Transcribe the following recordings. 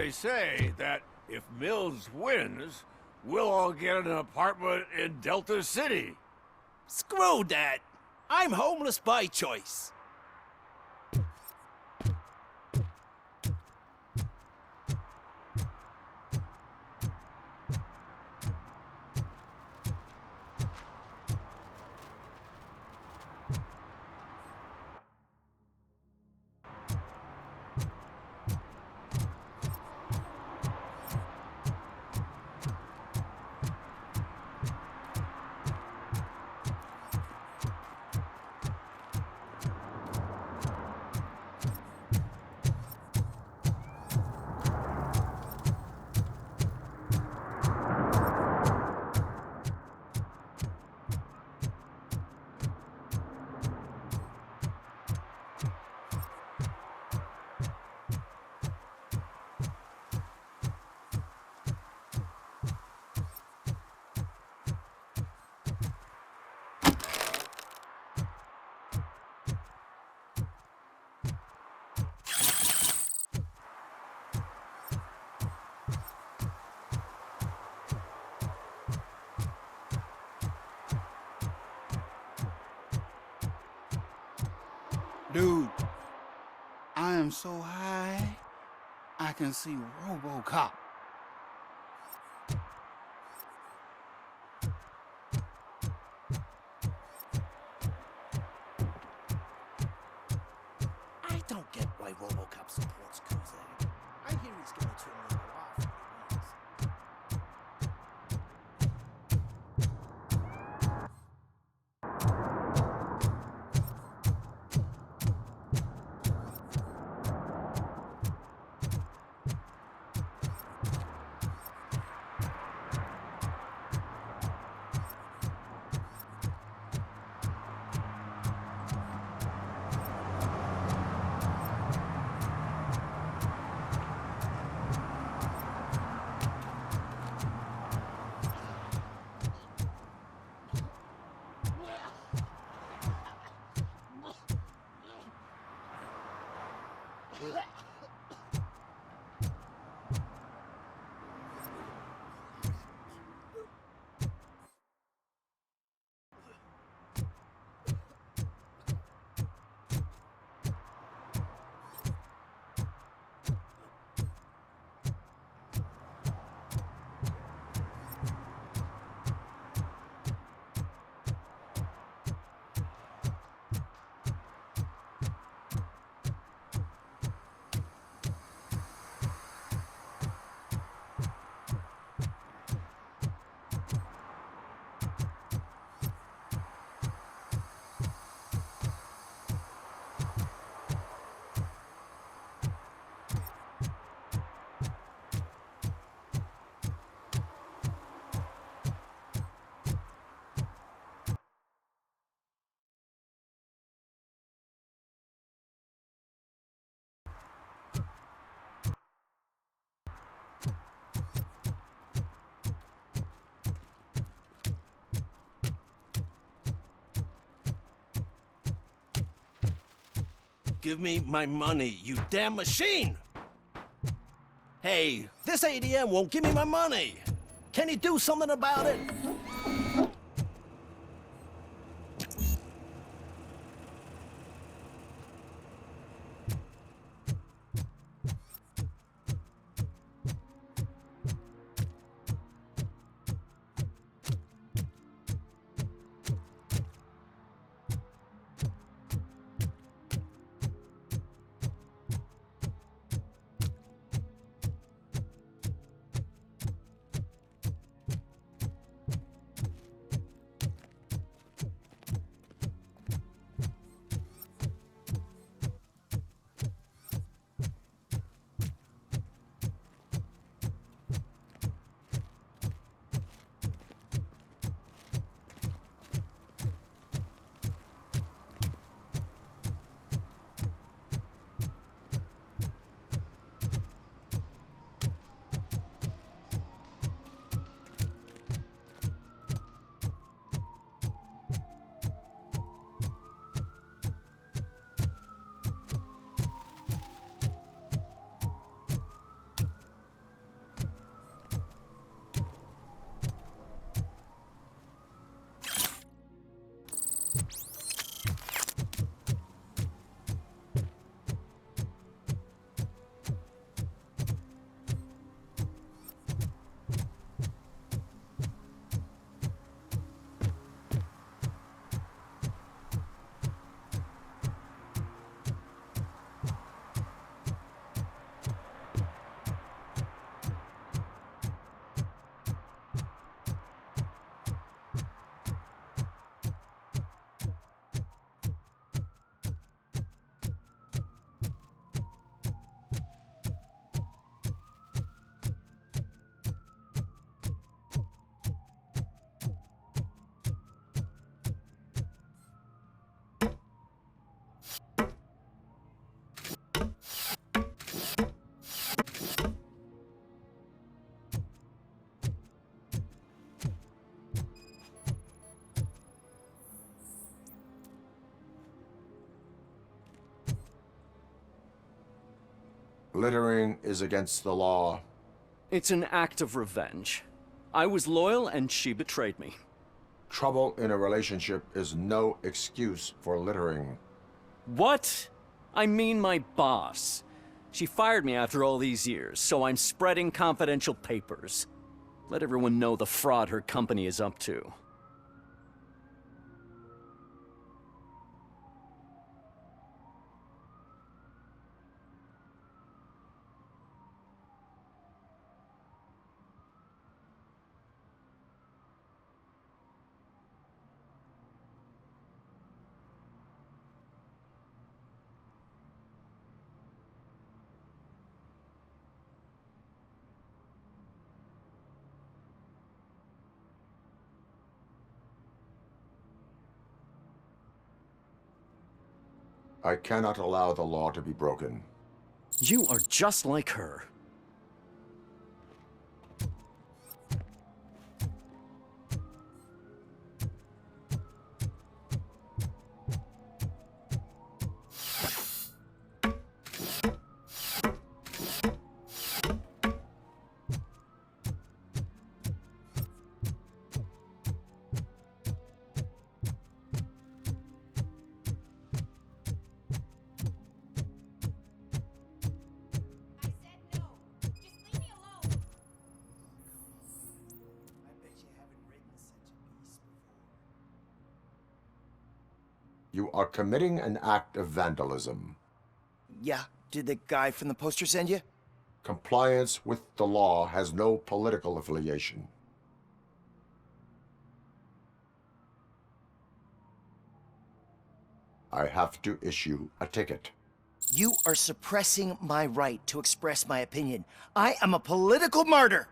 they say that if Mills wins, we'll all get an apartment in Delta City. Screw that! I'm homeless by choice. Dude, I am so high, I can see Robocop. I don't get why Robocop supports Kuzak. I hear he's gonna turn Leo off when he wins. Give me my money, you damn machine! Hey, this ATM won't give me my money! Can you do something about it? Littering is against the law. It's an act of revenge. I was loyal and she betrayed me. Trouble in a relationship is no excuse for littering. What? I mean my boss. She fired me after all these years, so I'm spreading confidential papers. Let everyone know the fraud her company is up to. I cannot allow the law to be broken. You are just like her. You are committing an act of vandalism. Yeah, did the guy from the poster send you? Compliance with the law has no political affiliation. I have to issue a ticket. You are suppressing my right to express my opinion. I am a political martyr!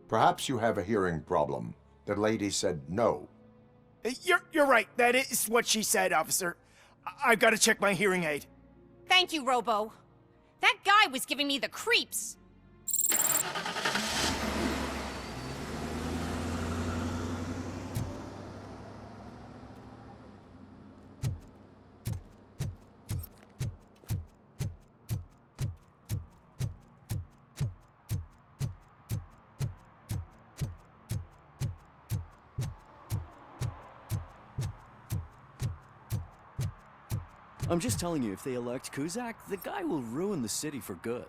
Perhaps you have a hearing problem. The lady said no. You're right. That is what she said, officer. I've got to check my hearing aid. Thank you, Robo. That guy was giving me the creeps. I'm just telling you, if they elect Kuzak, the guy will ruin the city for good.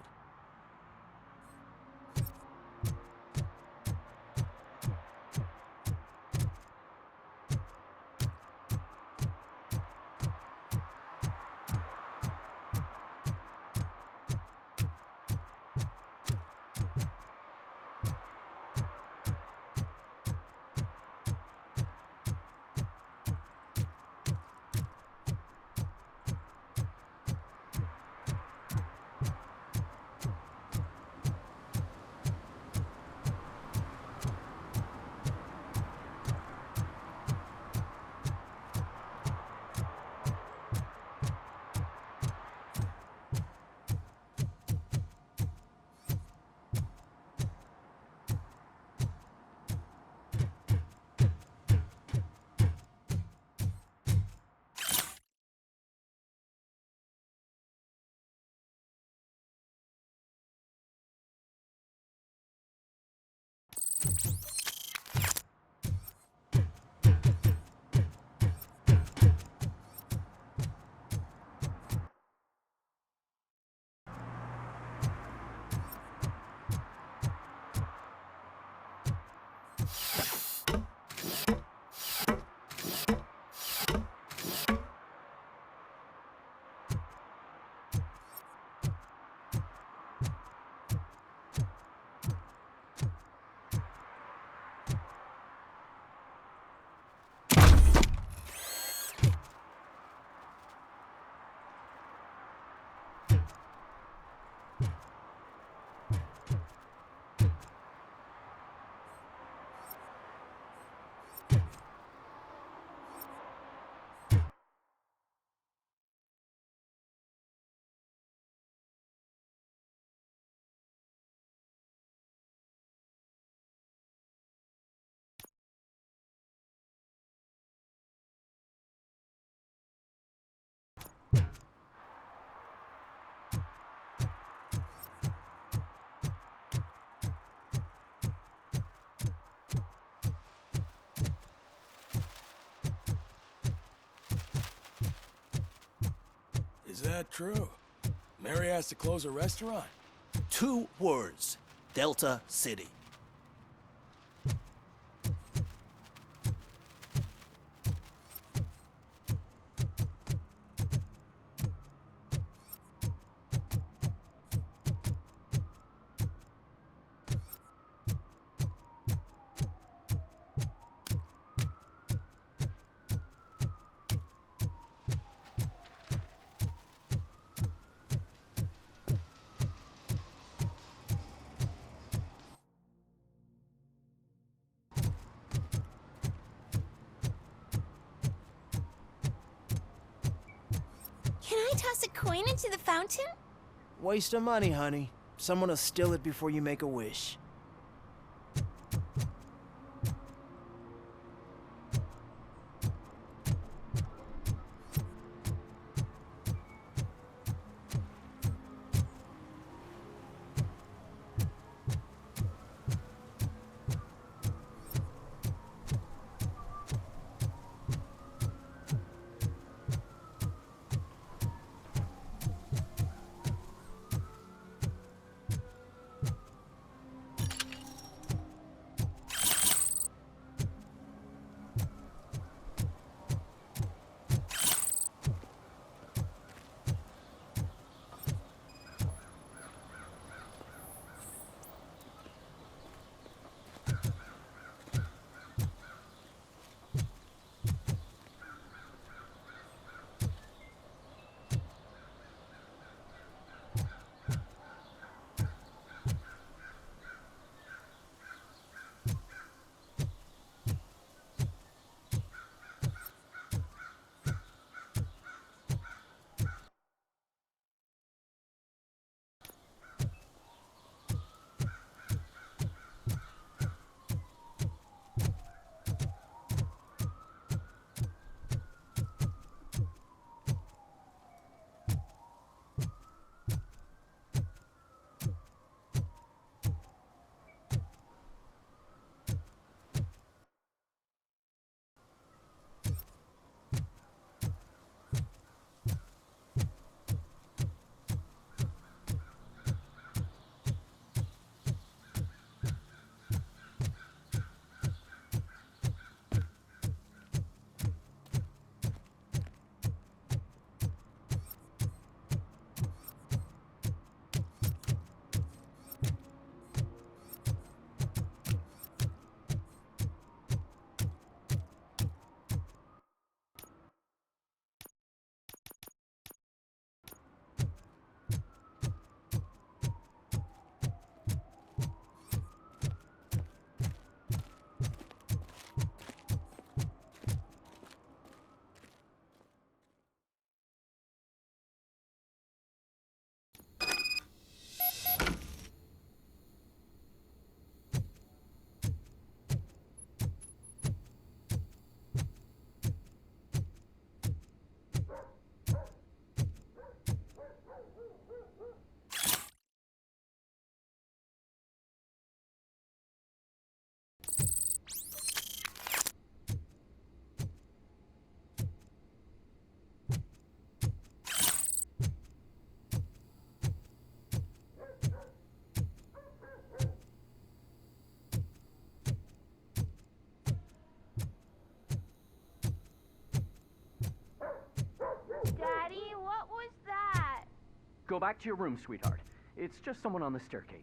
Is that true? Mary has to close a restaurant? 2 words. Delta City. Can I toss a coin into the fountain? Waste of money, honey. Someone will steal it before you make a wish. Daddy, what was that? Go back to your room, sweetheart. It's just someone on the staircase.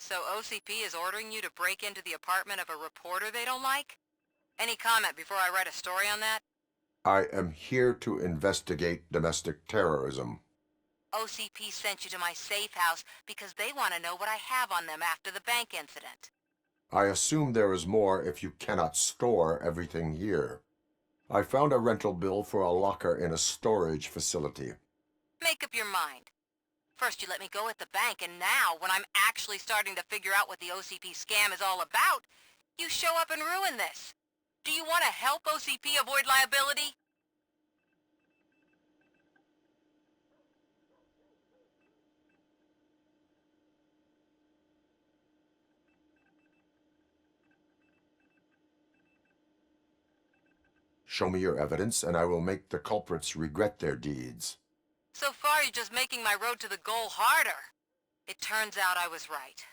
So OCP is ordering you to break into the apartment of a reporter they don't like? Any comment before I write a story on that? I am here to investigate domestic terrorism. OCP sent you to my safe house because they want to know what I have on them after the bank incident. I assume there is more if you cannot store everything here. I found a rental bill for a locker in a storage facility. Make up your mind. First you let me go at the bank, and now, when I'm actually starting to figure out what the OCP scam is all about, you show up and ruin this. Do you want to help OCP avoid liability? Show me your evidence, and I will make the culprits regret their deeds. So far, you're just making my road to the goal harder. It turns out I was right.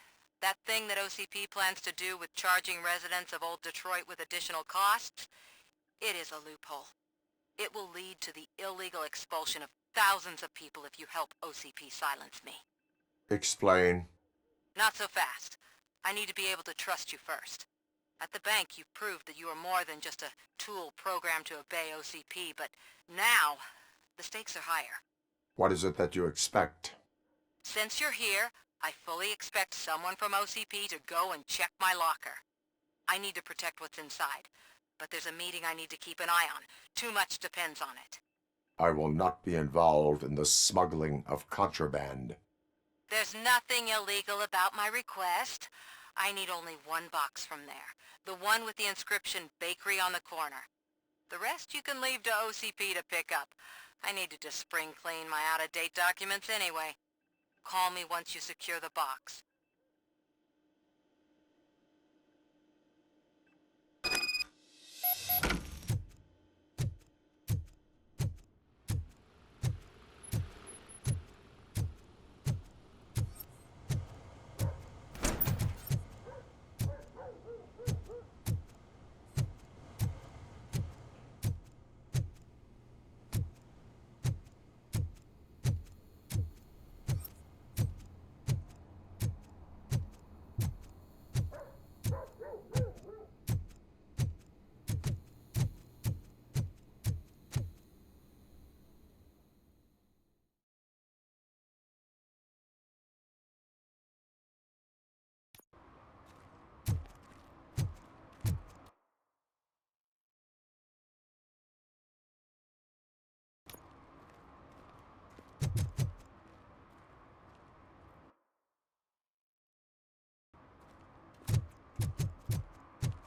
That thing that OCP plans to do with charging residents of Old Detroit with additional costs, it is a loophole. It will lead to the illegal expulsion of thousands of people if you help OCP silence me. Explain. Not so fast. I need to be able to trust you first. At the bank, you've proved that you are more than just a tool programmed to obey OCP, but now, the stakes are higher. What is it that you expect? Since you're here, I fully expect someone from OCP to go and check my locker. I need to protect what's inside, but there's a meeting I need to keep an eye on. Too much depends on it. I will not be involved in the smuggling of contraband. There's nothing illegal about my request. I need only one box from there. The one with the inscription Bakery on the corner. The rest you can leave to OCP to pick up. I need to just spring clean my out-of-date documents anyway. Call me once you secure the box.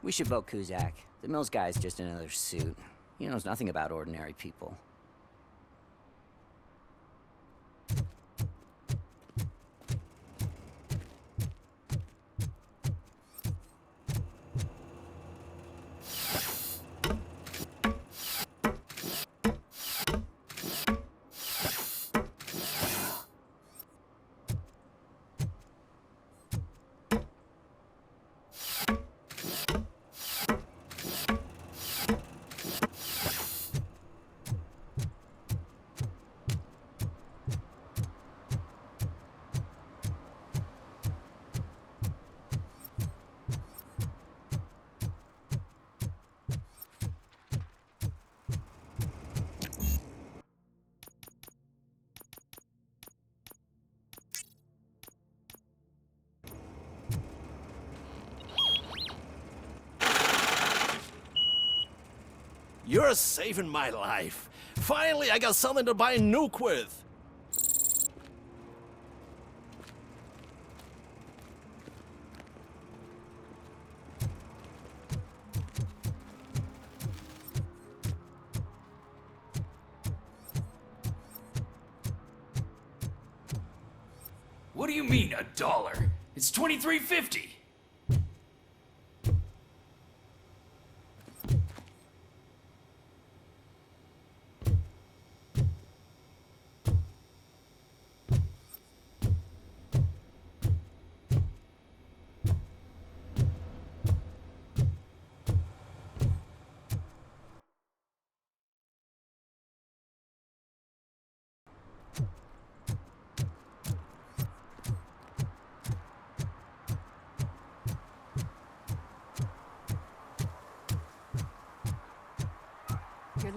We should vote Kuzak. The Mills guy's just another suit. He knows nothing about ordinary people. You're saving my life. Finally, I got something to buy a nuke with. What do you mean, $1? It's $23.50.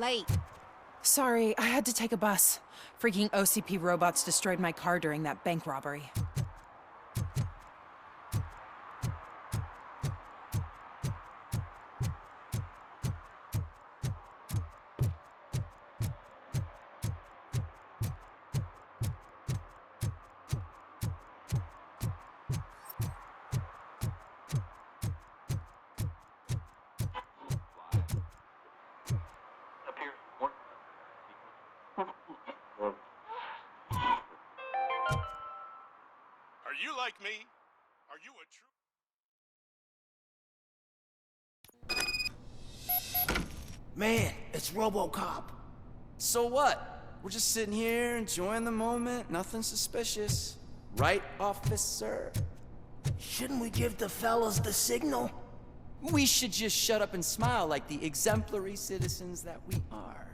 late. Sorry, I had to take a bus. Freaking OCP robots destroyed my car during that bank robbery. Are you like me? Are you a true... Man, it's Robocop. So what? We're just sitting here enjoying the moment, nothing suspicious. Right, officer? Shouldn't we give the fellas the signal? We should just shut up and smile like the exemplary citizens that we are.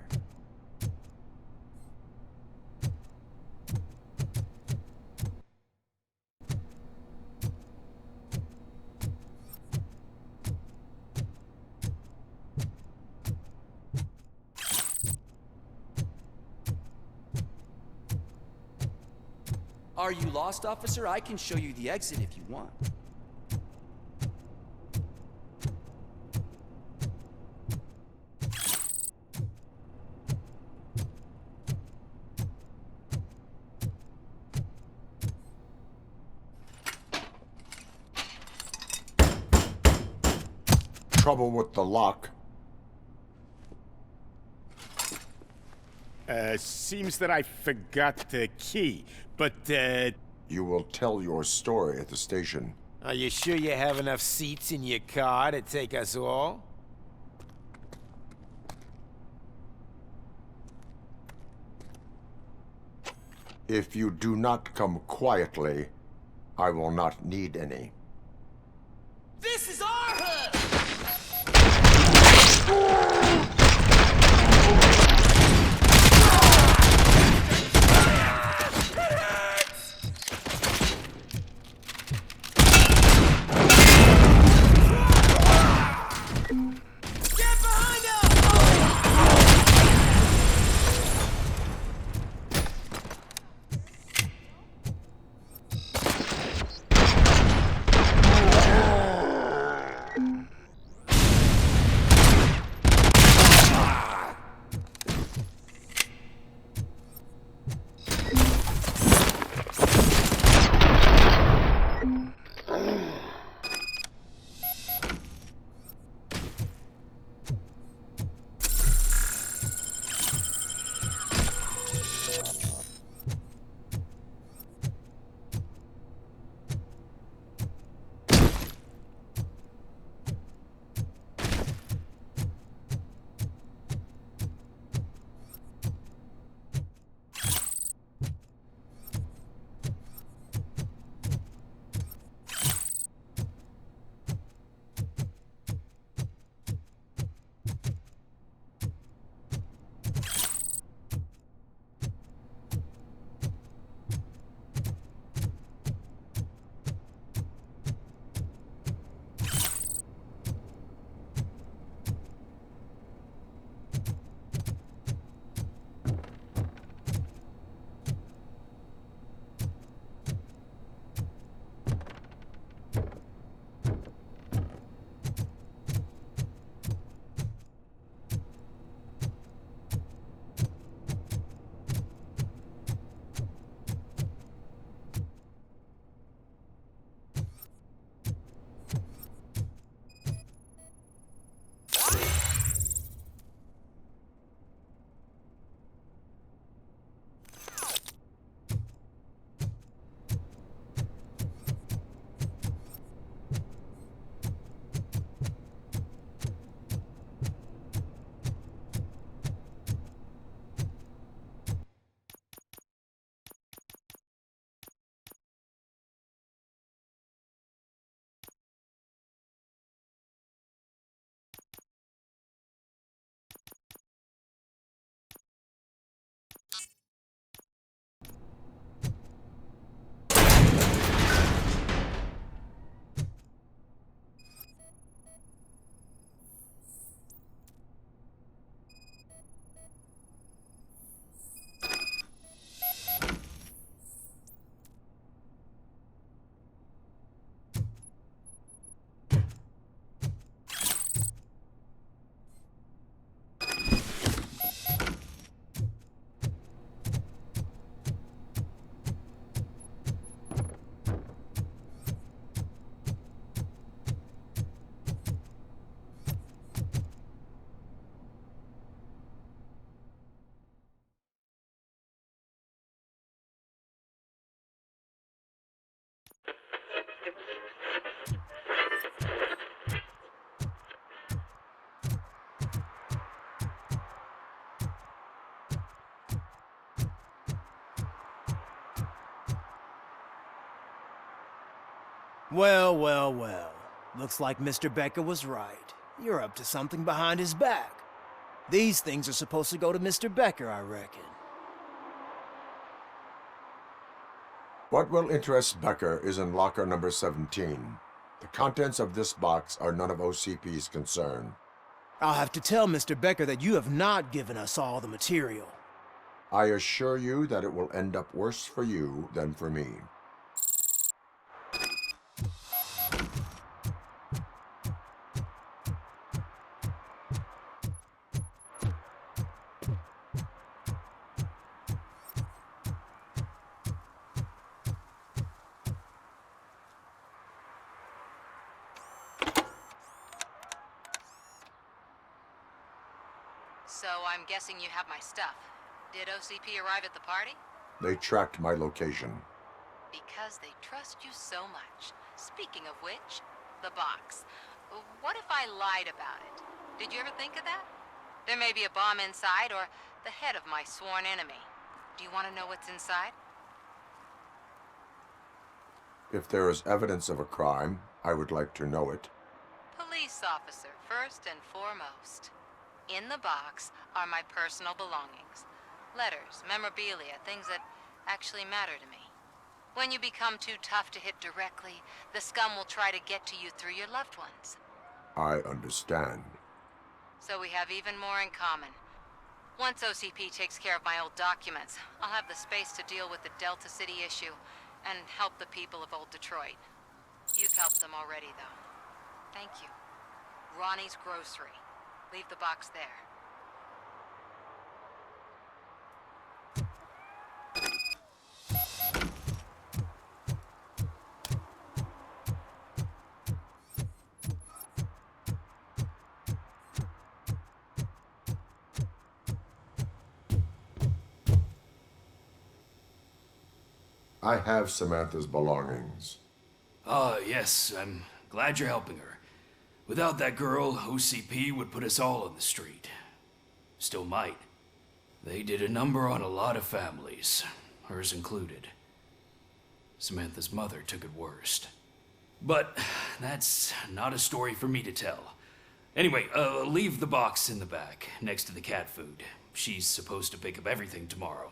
Are you lost, officer? I can show you the exit if you want. Trouble with the lock. Seems that I forgot the key, but, You will tell your story at the station. Are you sure you have enough seats in your car to take us all? If you do not come quietly, I will not need any. This is our hood! Well, well, well. Looks like Mr. Becker was right. You're up to something behind his back. These things are supposed to go to Mr. Becker, I reckon. What will interest Becker is in locker number 17. The contents of this box are none of OCP's concern. I'll have to tell Mr. Becker that you have not given us all the material. I assure you that it will end up worse for you than for me. So I'm guessing you have my stuff. Did OCP arrive at the party? They tracked my location. Because they trust you so much. Speaking of which, the box. What if I lied about it? Did you ever think of that? There may be a bomb inside, or the head of my sworn enemy. Do you want to know what's inside? If there is evidence of a crime, I would like to know it. Police officer, first and foremost. In the box are my personal belongings. Letters, memorabilia, things that actually matter to me. When you become too tough to hit directly, the scum will try to get to you through your loved ones. I understand. So we have even more in common. Once OCP takes care of my old documents, I'll have the space to deal with the Delta City issue and help the people of Old Detroit. You've helped them already, though. Thank you. Ronnie's Grocery. Leave the box there. I have Samantha's belongings. Ah, yes, I'm glad you're helping her. Without that girl, OCP would put us all on the street. Still might. They did a number on a lot of families, hers included. Samantha's mother took it worst. But that's not a story for me to tell. Anyway, leave the box in the back, next to the cat food. She's supposed to pick up everything tomorrow.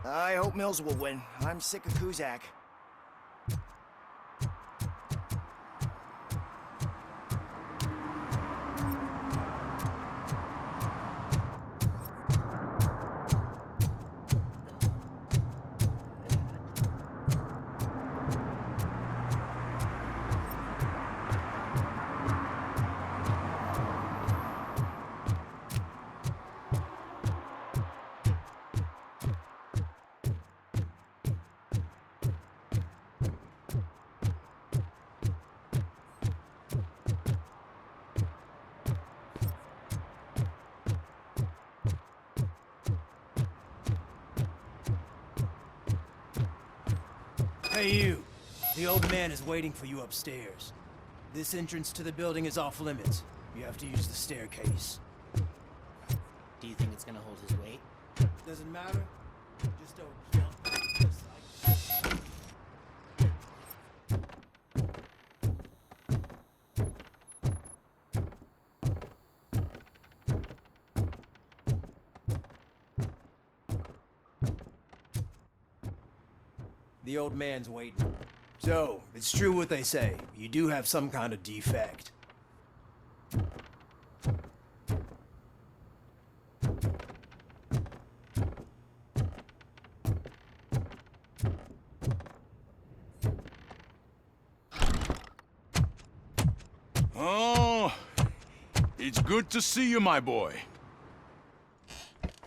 I hope Mills will win. I'm sick of Kuzak. Hey, you. The old man is waiting for you upstairs. This entrance to the building is off limits. You have to use the staircase. Do you think it's gonna hold his weight? Doesn't matter. Just don't jump. Just like... The old man's waiting. So, it's true what they say. You do have some kind of defect. Oh, it's good to see you, my boy.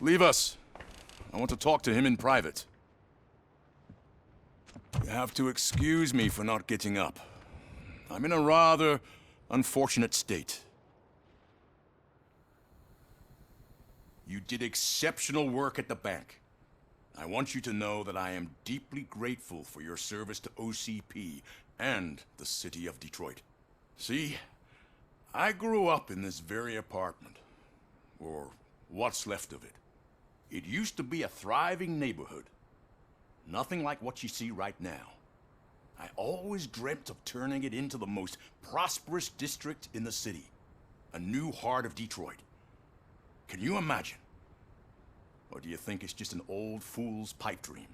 Leave us. I want to talk to him in private. You have to excuse me for not getting up. I'm in a rather unfortunate state. You did exceptional work at the bank. I want you to know that I am deeply grateful for your service to OCP and the city of Detroit. See, I grew up in this very apartment, or what's left of it. It used to be a thriving neighborhood. Nothing like what you see right now. I always dreamt of turning it into the most prosperous district in the city. A new heart of Detroit. Can you imagine? Or do you think it's just an old fool's pipe dream?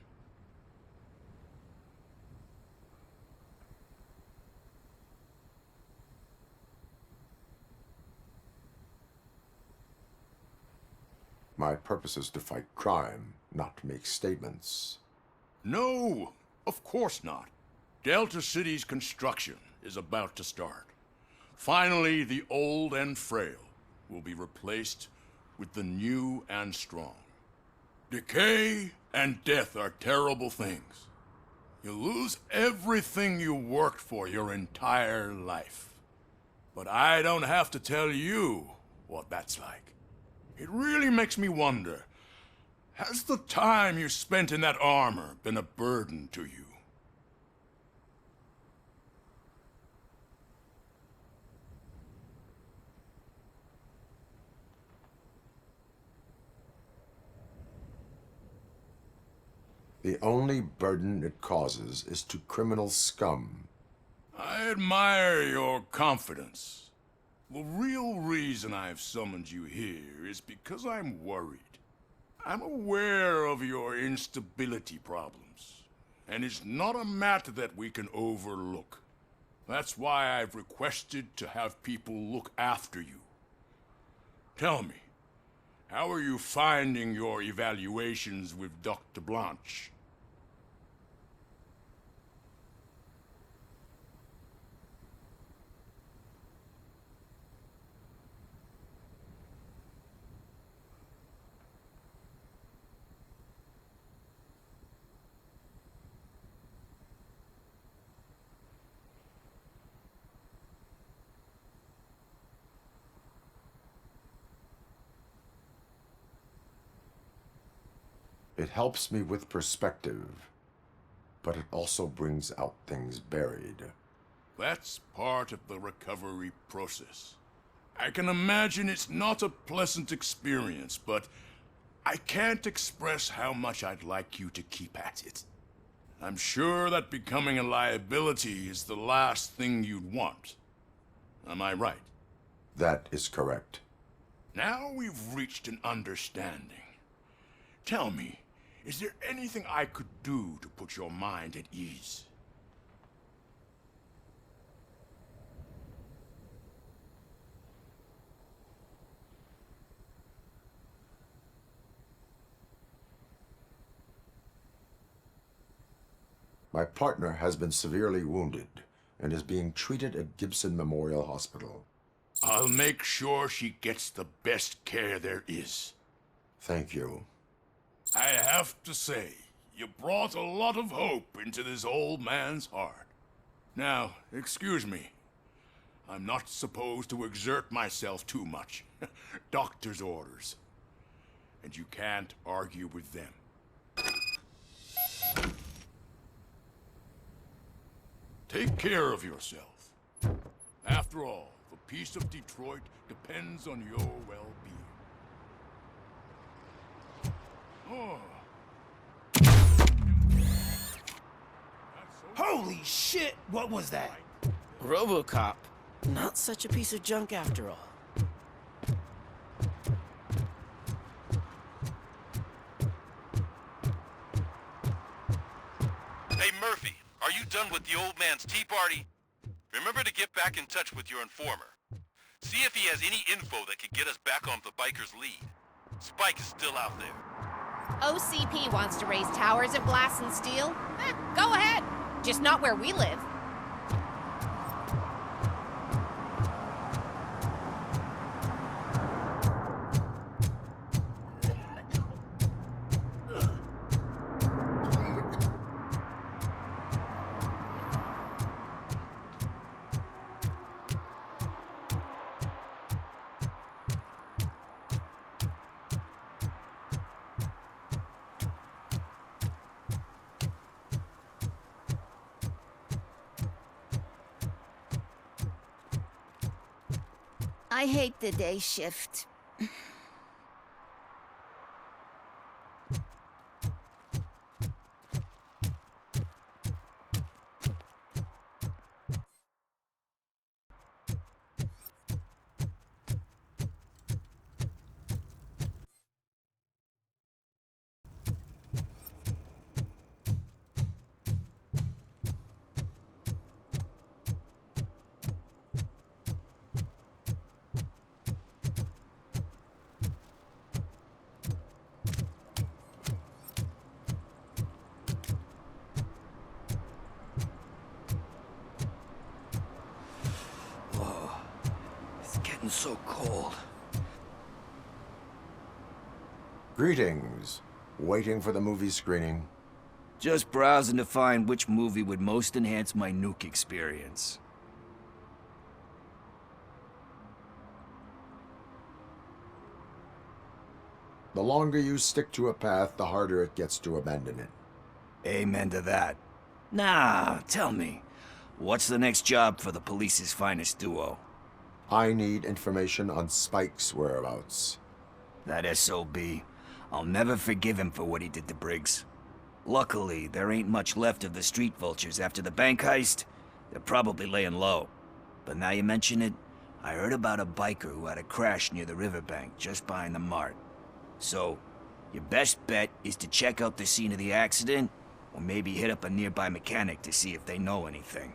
My purpose is to fight crime, not to make statements. No, of course not. Delta City's construction is about to start. Finally, the old and frail will be replaced with the new and strong. Decay and death are terrible things. You lose everything you worked for your entire life. But I don't have to tell you what that's like. It really makes me wonder, has the time you spent in that armor been a burden to you? The only burden it causes is to criminal scum. I admire your confidence. The real reason I've summoned you here is because I'm worried. I'm aware of your instability problems, and it's not a matter that we can overlook. That's why I've requested to have people look after you. Tell me, how are you finding your evaluations with Dr. Blanche? It helps me with perspective, but it also brings out things buried. That's part of the recovery process. I can imagine it's not a pleasant experience, but I can't express how much I'd like you to keep at it. I'm sure that becoming a liability is the last thing you'd want. Am I right? That is correct. Now we've reached an understanding. Tell me, Is there anything I could do to put your mind at ease? My partner has been severely wounded and is being treated at Gibson Memorial Hospital. I'll make sure she gets the best care there is. Thank you. I have to say, you brought a lot of hope into this old man's heart. Now, excuse me. I'm not supposed to exert myself too much. Doctor's orders. And you can't argue with them. Take care of yourself. After all, the peace of Detroit depends on your well-being. Oh. Holy shit! What was that? Robocop. Not such a piece of junk after all. Hey, Murphy, are you done with the old man's tea party? Remember to get back in touch with your informer. See if he has any info that could get us back on the biker's lead. Spike is still out there. OCP wants to raise towers at Blast and Steel. Go ahead. Just not where we live. I hate the day shift. Getting so cold. Greetings. Waiting for the movie screening. Just browsing to find which movie would most enhance my nuke experience. The longer you stick to a path, the harder it gets to abandon it. Amen to that. Now, tell me, what's the next job for the police's finest duo? I need information on Spike's whereabouts. That SOB. I'll never forgive him for what he did to Briggs. Luckily, there ain't much left of the street vultures after the bank heist. They're probably laying low. But now you mention it, I heard about a biker who had a crash near the riverbank just behind the mart. So, your best bet is to check out the scene of the accident, or maybe hit up a nearby mechanic to see if they know anything.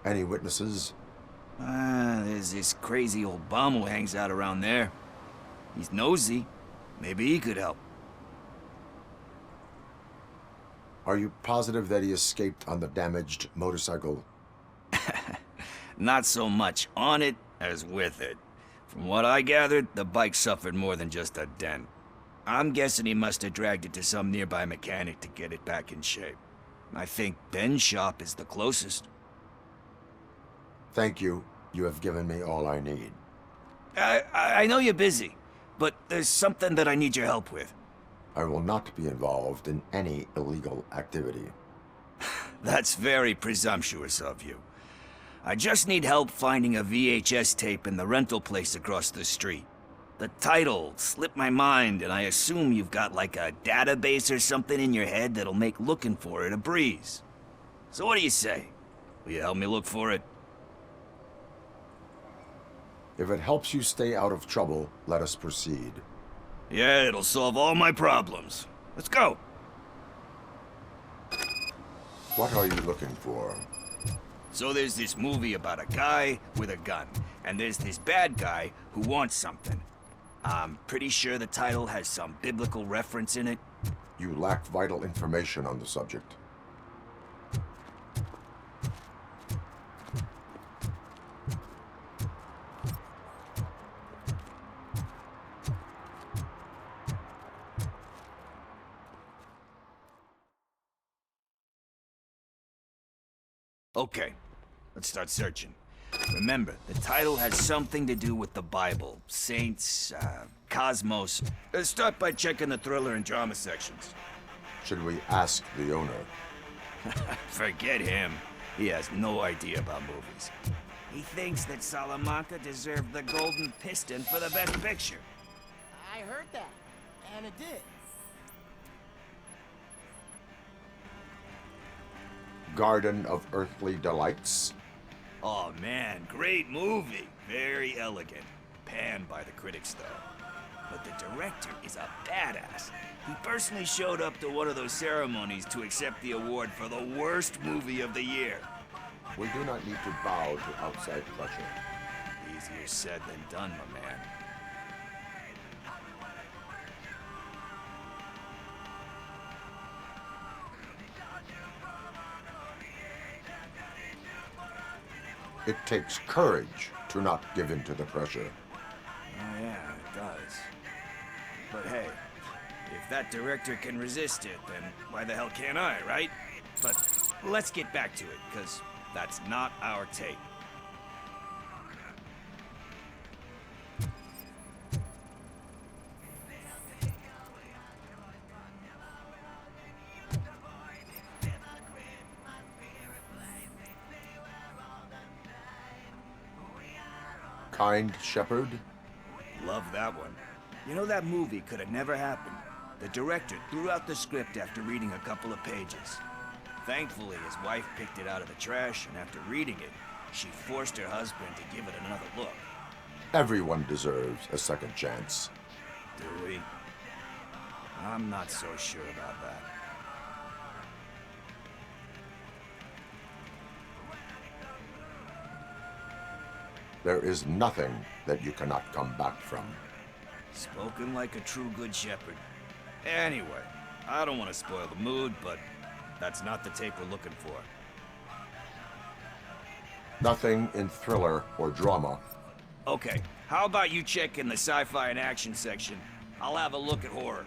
Any witnesses? There's this crazy old bum who hangs out around there. He's nosy. Maybe he could help. Are you positive that he escaped on the damaged motorcycle? Not so much on it as with it. From what I gathered, the bike suffered more than just a dent. I'm guessing he must have dragged it to some nearby mechanic to get it back in shape. I think Ben's shop is the closest. Thank you. You have given me all I need. I know you're busy, but there's something that I need your help with. I will not be involved in any illegal activity. That's very presumptuous of you. I just need help finding a VHS tape in the rental place across the street. The title slipped my mind, and I assume you've got like a database or something in your head that'll make looking for it a breeze. So what do you say? Will you help me look for it? If it helps you stay out of trouble, let us proceed. Yeah, it'll solve all my problems. Let's go. What are you looking for? So there's this movie about a guy with a gun, and there's this bad guy who wants something. I'm pretty sure the title has some biblical reference in it. You lack vital information on the subject. Okay, let's start searching. Remember, the title has something to do with the Bible, saints, cosmos. Start by checking the thriller and drama sections. Should we ask the owner? Forget him. He has no idea about movies. He thinks that Salamanca deserved the Golden Piston for the Best Picture. I heard that, and it did. Garden of Earthly Delights? Oh man, great movie. Very elegant. Panned by the critics though. But the director is a badass. He personally showed up to one of those ceremonies to accept the award for the worst movie of the year. We do not need to bow to outside pressure. Easier said than done, my man. It takes courage to not give in to the pressure. Oh yeah, it does. But hey, if that director can resist it, then why the hell can't I, right? But let's get back to it, because that's not our tape. Kind Shepherd? Love that one. You know, that movie could have never happened. The director threw out the script after reading a couple of pages. Thankfully, his wife picked it out of the trash, and after reading it, she forced her husband to give it another look. Everyone deserves a second chance. Do we? I'm not so sure about that. There is nothing that you cannot come back from. Spoken like a true good shepherd. Anyway, I don't want to spoil the mood, but that's not the tape we're looking for. Nothing in thriller or drama. Okay, how about you check in the sci-fi and action section? I'll have a look at horror.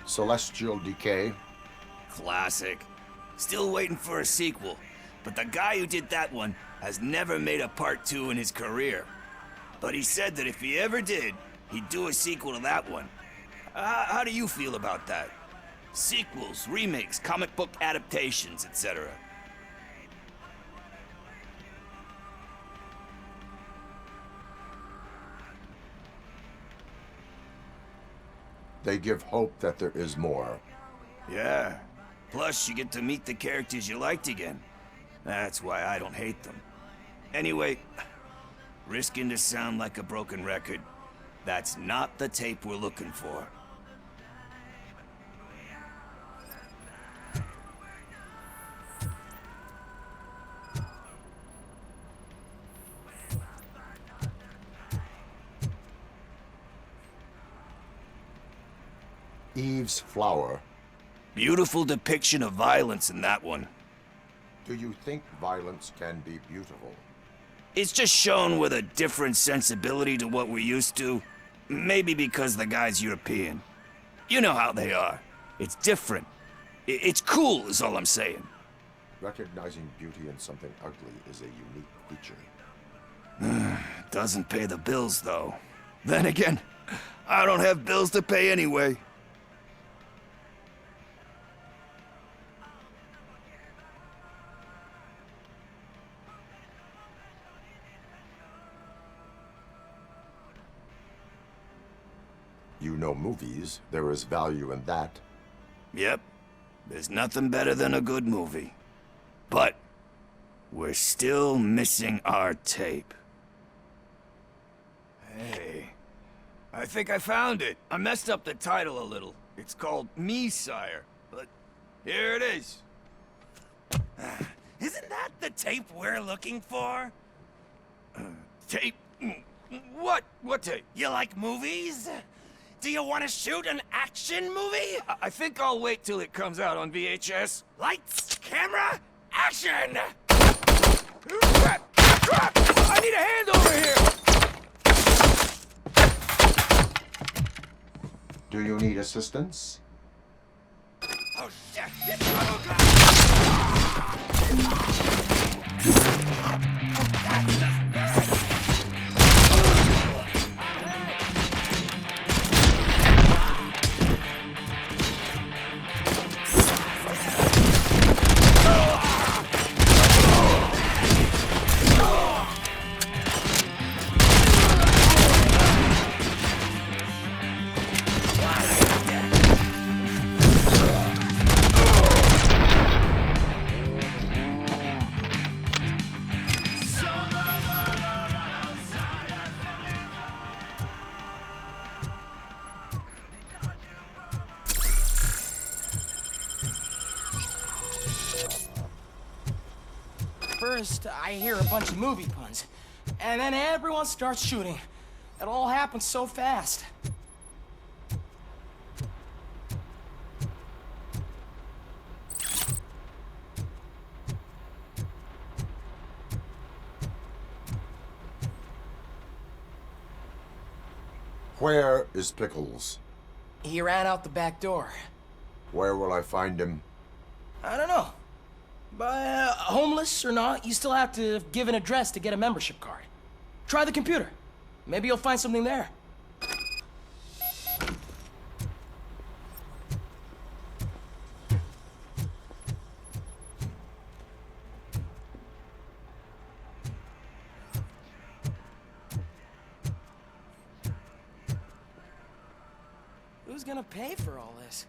Celestial Decay? Classic. Still waiting for a sequel, but the guy who did that one has never made a part 2 in his career. But he said that if he ever did, he'd do a sequel to that one. How do you feel about that? Sequels, remakes, comic book adaptations, etc. They give hope that there is more. Yeah. Plus, you get to meet the characters you liked again. That's why I don't hate them. Anyway, risking to sound like a broken record, that's not the tape we're looking for. Eve's Flower. Beautiful depiction of violence in that one. Do you think violence can be beautiful? It's just shown with a different sensibility to what we're used to. Maybe because the guy's European. You know how they are. It's different. It's cool, is all I'm saying. Recognizing beauty in something ugly is a unique feature. Doesn't pay the bills, though. Then again, I don't have bills to pay anyway. you know movies, there is value in that. Yep. There's nothing better than a good movie. But we're still missing our tape. Hey, I think I found it. I messed up the title a little. It's called Me, Sire, but here it is. Isn't that the tape we're looking for? Tape? What? What tape? You like movies? Do you want to shoot an action movie? I think I'll wait till it comes out on VHS. Lights, camera, action! Crap! Crap! I need a hand over here! Do you need assistance? Oh shit! It's Robocop! First, I hear a bunch of movie puns, and then everyone starts shooting. It all happens so fast. Where is Pickles? He ran out the back door. Where will I find him? I don't know. But homeless or not, you still have to give an address to get a membership card. Try the computer. Maybe you'll find something there. Who's gonna pay for all this?